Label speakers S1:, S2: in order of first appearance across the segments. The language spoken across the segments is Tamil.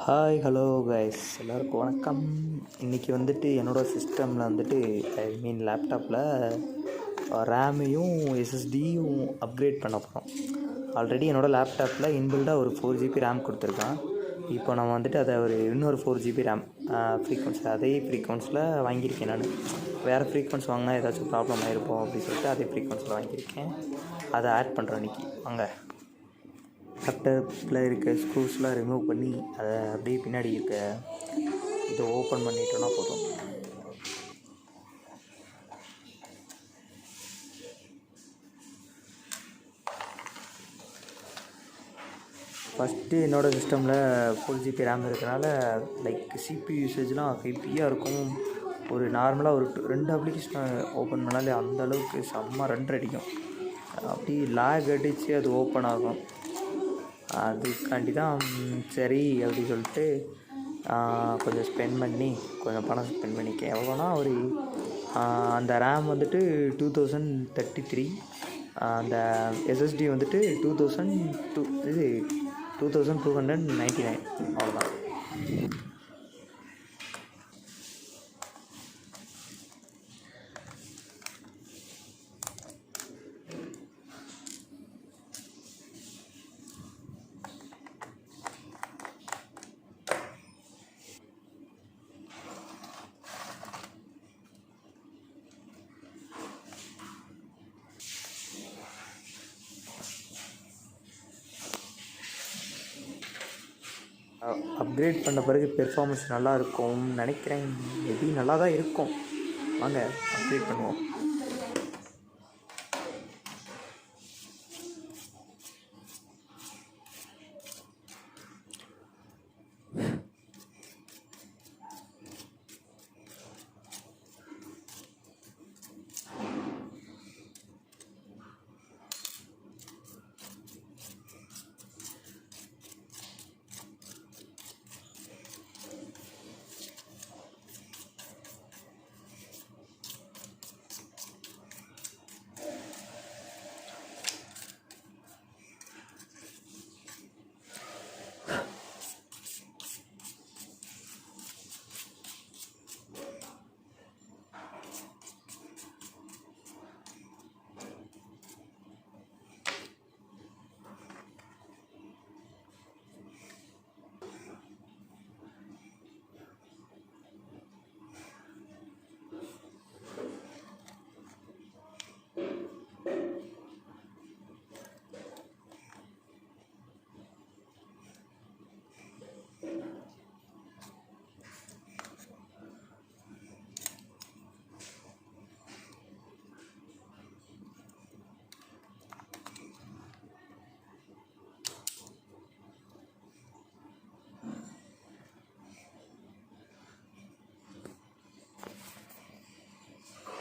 S1: ஹாய் ஹலோ கைஸ், எல்லோருக்கும் வணக்கம். இன்றைக்கி வந்துட்டு என்னோடய சிஸ்டமில் வந்துட்டு லேப்டாப்பில் ரேமையும் எஸ்எஸ்டியும் அப்கிரேட் பண்ண போகிறோம். ஆல்ரெடி என்னோடய லேப்டாப்பில் இன்பில்டாக ஒரு 4 GB ரேம் கொடுத்துருக்கான். இப்போ நம்ம வந்துட்டு அதை இன்னொரு 4 GB ரேம் ஃப்ரீக்வன்சி அதே ஃப்ரீக்வன்ஸில் வாங்கியிருக்கேன். நான் வேறு ஃப்ரீக்வன்ஸ் வாங்கினா ஏதாச்சும் ப்ராப்ளம் ஆகிருப்போம் அப்படின்னு சொல்லிட்டு அதே ஃப்ரீக்வன்ஸில் வாங்கியிருக்கேன். அதை ஆட் பண்ணுறோம் இன்றைக்கி. வாங்க, லேப்டாப்பில் இருக்க ஸ்க்ரூஸ்லாம் ரிமூவ் பண்ணி அதை அப்படியே பின்னாடி இருக்க இதை ஓப்பன் பண்ணிட்டோன்னா போதும். ஃபஸ்ட்டு என்னோடய சிஸ்டமில் 4 GB ரேம் இருக்கிறனால CPU யூசேஜ்லாம் ஹெவியாக இருக்கும். ஒரு நார்மலாக ஒரு 2 அப்ளிகேஷன் ஓப்பன் பண்ணாலே அந்தளவுக்கு செம்ம ரன் அடிக்கும். அப்படி லேக் அடித்து அது ஓப்பன் ஆகும். அதுக்காண்டி தான் சரி அப்படி சொல்லிட்டு கொஞ்சம் பணம் ஸ்பெண்ட் பண்ணிக்கேன். எவ்வளோனா அந்த ரேம் வந்துட்டு 2033, அந்த எஸ்எஸ்டி வந்துட்டு 2299, அவ்வளோதான். அப்கிரேட் பண்ண பிறகு பெர்ஃபார்மன்ஸ் நல்லா இருக்கும்னு நினைக்கிறேன். மேபி நல்லா தான் இருக்கும். வாங்க அப்கிரேட் பண்ணுவோம்.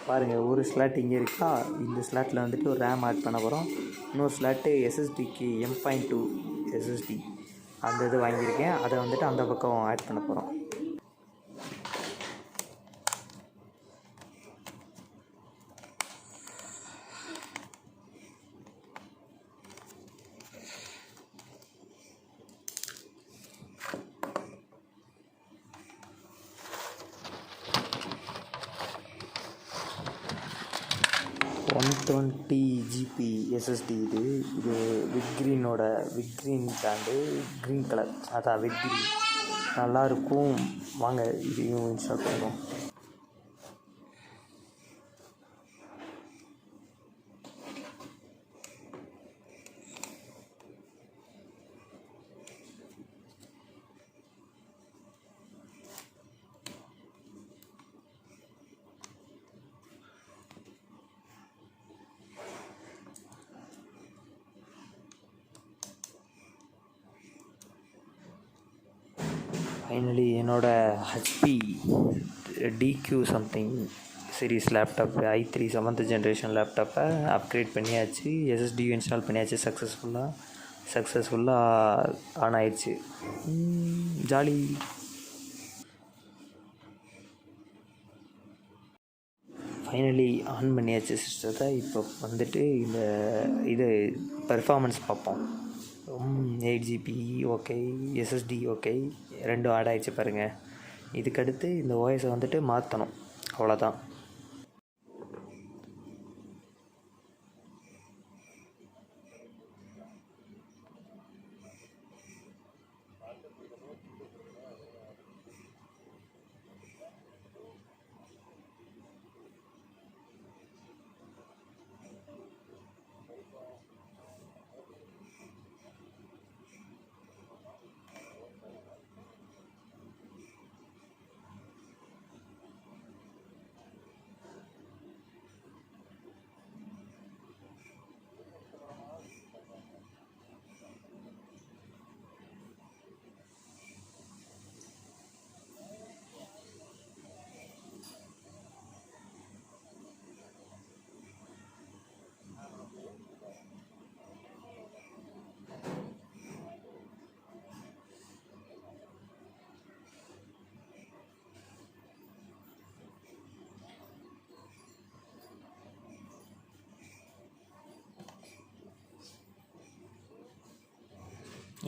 S1: பாருங்கள், ஒரு ஸ்லாட் இங்கே இருக்கா. இந்த ஸ்லாட்டில் வந்துட்டு ஒரு ரேம் ஆட் பண்ண போகிறோம். இன்னொரு ஸ்லாட்டு எஸ்எஸ்டிக்கு M.2 எஸ்எஸ்டி அந்த இது வாங்கியிருக்கேன். அதை வந்துட்டு அந்த பக்கம் ஆட் பண்ண போகிறோம். $120 GB எஸ்எஸ்டி இது விக்ரீன் பிராண்டு, க்ரீன் கலர், அதான் விக்ரீன். நல்லாயிருக்கும். வாங்க இதையும் இன்ஸ்டால் பண்ணுவோம். ஃபைனலி என்னோடய HP DQ something series laptop i3 7th generation லேப்டாப்பை அப்கிரேட் பண்ணியாச்சு. எஸ்எஸ்டியும் இன்ஸ்டால் பண்ணியாச்சு. சக்ஸஸ்ஃபுல்லாக ஆன் ஆயிடுச்சு. ஜாலி. ஃபைனலி ஆன் பண்ணியாச்சு சிஸ்டத்தை. இப்போ வந்துட்டு இது பெர்ஃபார்மன்ஸ் பார்ப்போம். 8 GB ஓகே, எஸ்எஸ்டி ஓகே, ரெண்டும் ஆட் ஆகிடுச்சு பாருங்கள். இதுக்கடுத்து இந்த ஓஎஸை வந்துட்டு மாற்றணும், அவ்வளோதான்.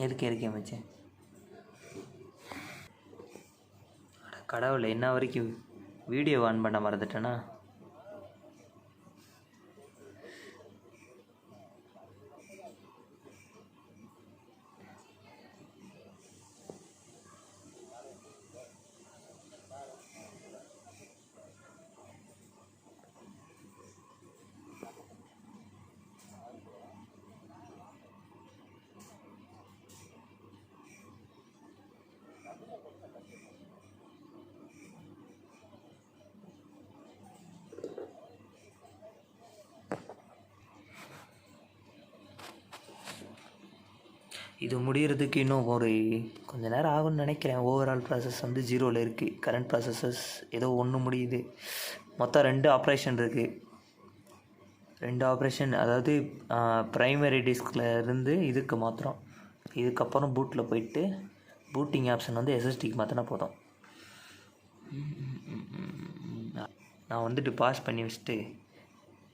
S1: எதுக்கு இருக்கேன் மச்சான்? கடவுள், என்ன வரைக்கும் வீடியோ ஆன் பண்ண மறந்துட்டேன்னா. இது முடிகிறதுக்கு இன்னும் கொஞ்சம் நேரம் ஆகும்னு நினைக்கிறேன். ஓவரால் ப்ராசஸ் வந்து 0ல் இருக்குது. கரண்ட் ப்ராசஸஸ் ஏதோ 1 முடியுது. மொத்தம் 2 ஆப்ரேஷன் இருக்குது. 2 ஆப்ரேஷன், அதாவது ப்ரைமரி டிஸ்கில் இருந்து இதுக்கு மாத்திரம். இதுக்கப்புறம் பூட்டில் போயிட்டு பூட்டிங் ஆப்ஷன் வந்து எஸ்எஸ்டிக்கு மாற்றினா போதும். நான் வந்துட்டு பாஸ் பண்ணி வச்சுட்டு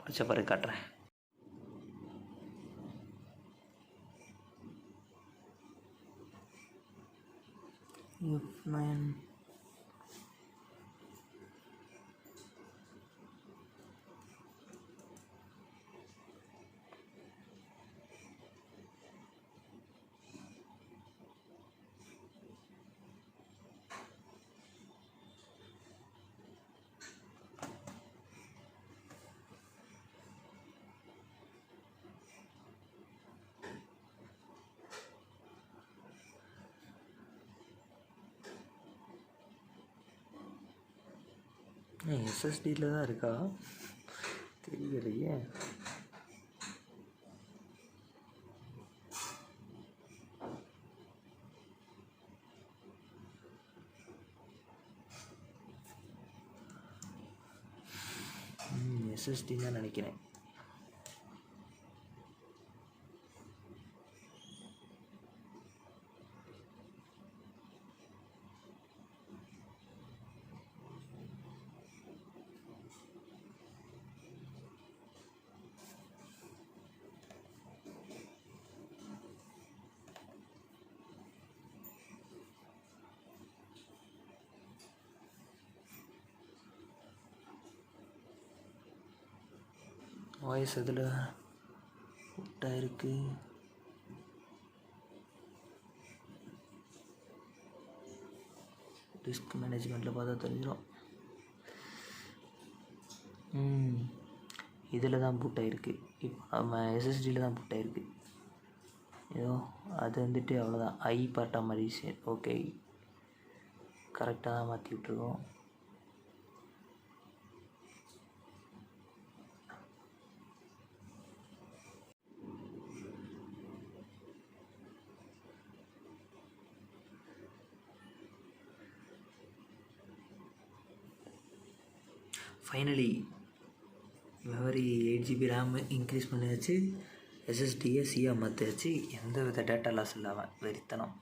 S1: முடிச்ச பிறகு காட்டுறேன். F9 எஸ்எஸ்டியில் தான் இருக்கா தெரியலையே. எஸ்எஸ்டி தான் நினைக்கிறேன். வாய்ஸ் அதில் விட்டாக இருக்குது. டிஸ்க் மேனேஜ்மெண்ட்டில் பார்த்தா தெரிஞ்சிடும். இதில் தான் பூட்டாயிருக்கு. இப்போ நம்ம எஸ்எஸ்டியில் தான் பூட்டாயிருக்கு. ஏதோ அது வந்துட்டு அவ்வளோதான். ஐ பார்ட்டாக மாதிரி. சரி, ஓகே, கரெக்டாக தான் மாற்றி விட்ருக்கோம். Finally memory 8GB RAM increase பண்ணியாச்சு. எஸ்எஸ்டியை சியாக மாற்றியாச்சு. எந்த வித டேட்டா லாஸ் இல்லாமல் வெறித்தனம்.